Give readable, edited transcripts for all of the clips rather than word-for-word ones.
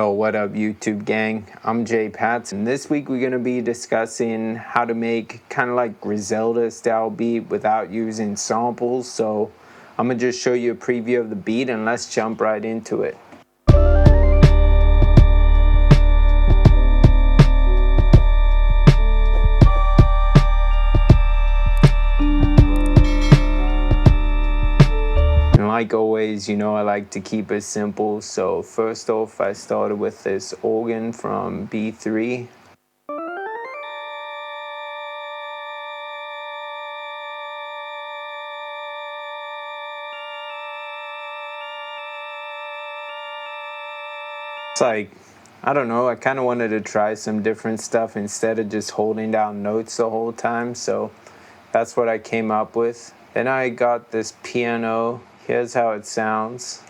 Oh, what up YouTube gang? I'm Jay Pats, and this week we're going to be discussing how to make kind of like Griselda style beat without using samples. So I'm going to just show you a preview of the beat and let's jump right into it. Like always, you know, I like to keep it simple. So first off, I started with this organ from B3. It's like, I don't know, I kind of wanted to try some different stuff instead of just holding down notes the whole time. So that's what I came up with. Then I got this piano. Here's how it sounds.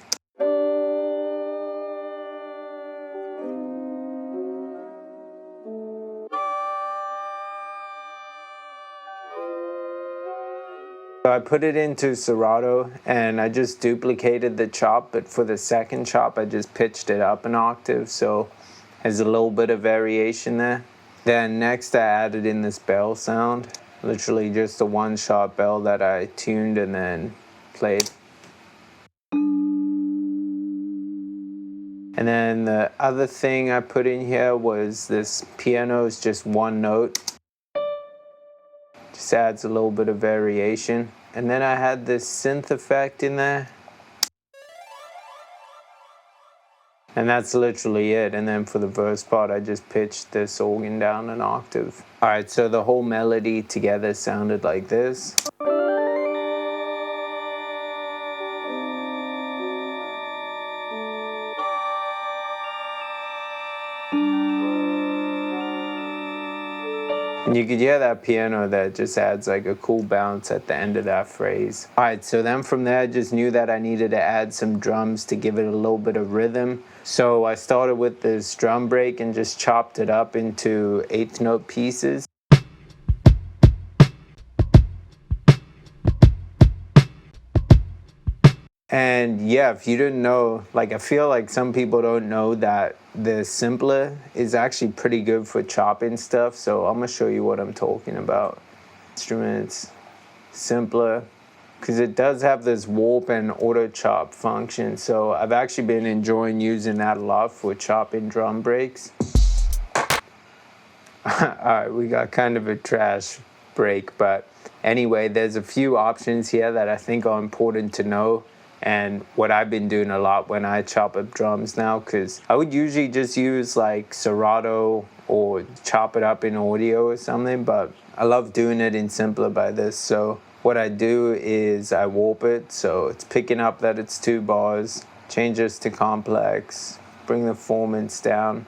So I put it into Serato and I just duplicated the chop, but for the second chop I just pitched it up an octave, so there's a little bit of variation there. Then next I added in this bell sound, literally just a one-shot bell that I tuned and then played. And then the other thing I put in here was this piano is just one note. Just adds a little bit of variation. And then I had this synth effect in there. And that's literally it. And then for the verse part, I just pitched this organ down an octave. All right, so the whole melody together sounded like this. And you could hear that piano that just adds like a cool bounce at the end of that phrase. All right, so then from there, I just knew that I needed to add some drums to give it a little bit of rhythm. So I started with this drum break and just chopped it up into eighth note pieces. And yeah, if you didn't know, like I feel like some people don't know that the simpler is actually pretty good for chopping stuff. So I'm gonna show you what I'm talking about. Instruments, simpler, because it does have this warp and auto chop function. So I've actually been enjoying using that a lot for chopping drum breaks. All right, we got kind of a trash break, but anyway, there's a few options here that I think are important to know. And what I've been doing a lot when I chop up drums now, because I would usually just use like Serato or chop it up in audio or something, but I love doing it in simpler by this. So what I do is I warp it, so it's picking up that it's 2 bars, change this to complex, bring the formants down,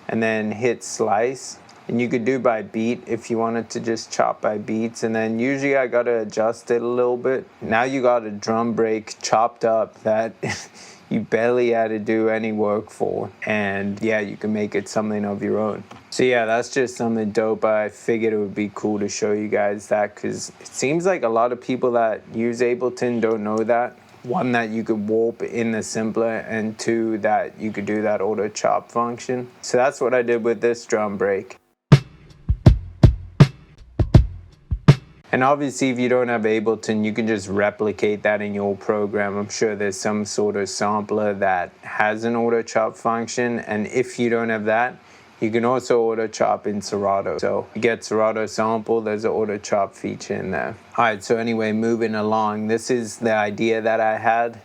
and then hit slice. And you could do by beat if you wanted to just chop by beats. And then usually I gotta adjust it a little bit. Now you got a drum break chopped up that you barely had to do any work for. And yeah, you can make it something of your own. So yeah, that's just something dope. I figured it would be cool to show you guys that, because it seems like a lot of people that use Ableton don't know that. 1, that you could warp in the simpler, and 2, that you could do that auto chop function. So that's what I did with this drum break. And obviously, if you don't have Ableton, you can just replicate that in your program. I'm sure there's some sort of sampler that has an auto chop function. And if you don't have that, you can also auto chop in Serato. So you get Serato sample, there's an auto chop feature in there. All right, so anyway, moving along. This is the idea that I had.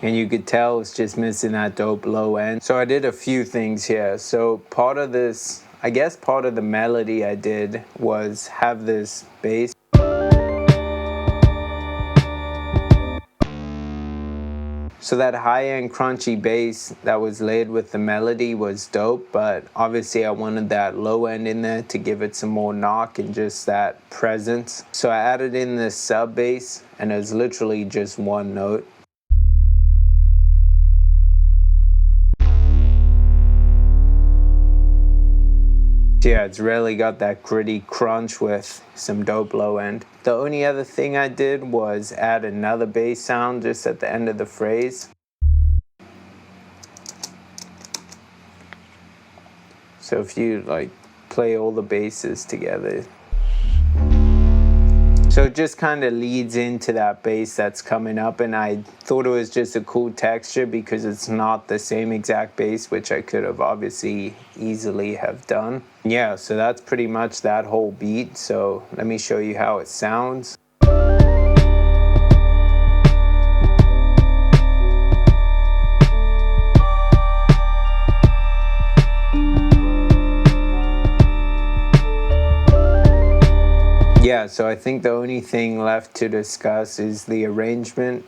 And you could tell it's just missing that dope low end. So I did a few things here. So part of this, I guess part of the melody I did was have this bass. So that high-end crunchy bass that was laid with the melody was dope, but obviously I wanted that low end in there to give it some more knock and just that presence. So I added in this sub bass, and it was literally just 1 note. Yeah, it's really got that gritty crunch with some dope low end. The only other thing I did was add another bass sound just at the end of the phrase. So if you like play all the basses together. So it just kind of leads into that bass that's coming up, and I thought it was just a cool texture because it's not the same exact bass, which I could have obviously easily have done. Yeah, so that's pretty much that whole beat. So let me show you how it sounds. Yeah, so I think the only thing left to discuss is the arrangement,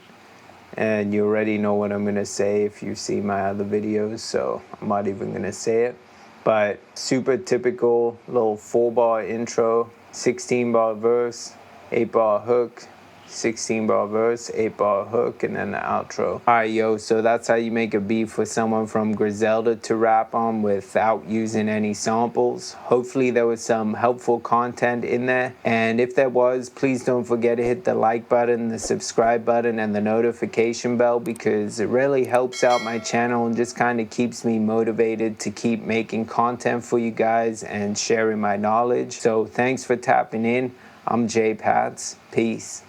and you already know what I'm gonna say if you see my other videos, so I'm not even gonna say it. But super typical little 4-bar intro, 16-bar verse, 8-bar hook, 16-bar verse, 8-bar hook, and then the outro. Alright, yo, so that's how you make a beat for someone from Griselda to rap on without using any samples. Hopefully there was some helpful content in there, and if there was, please don't forget to hit the like button, the subscribe button, and the notification bell, because it really helps out my channel and just kind of keeps me motivated to keep making content for you guys and sharing my knowledge. So thanks for tapping in. I'm Jay Pats. Peace.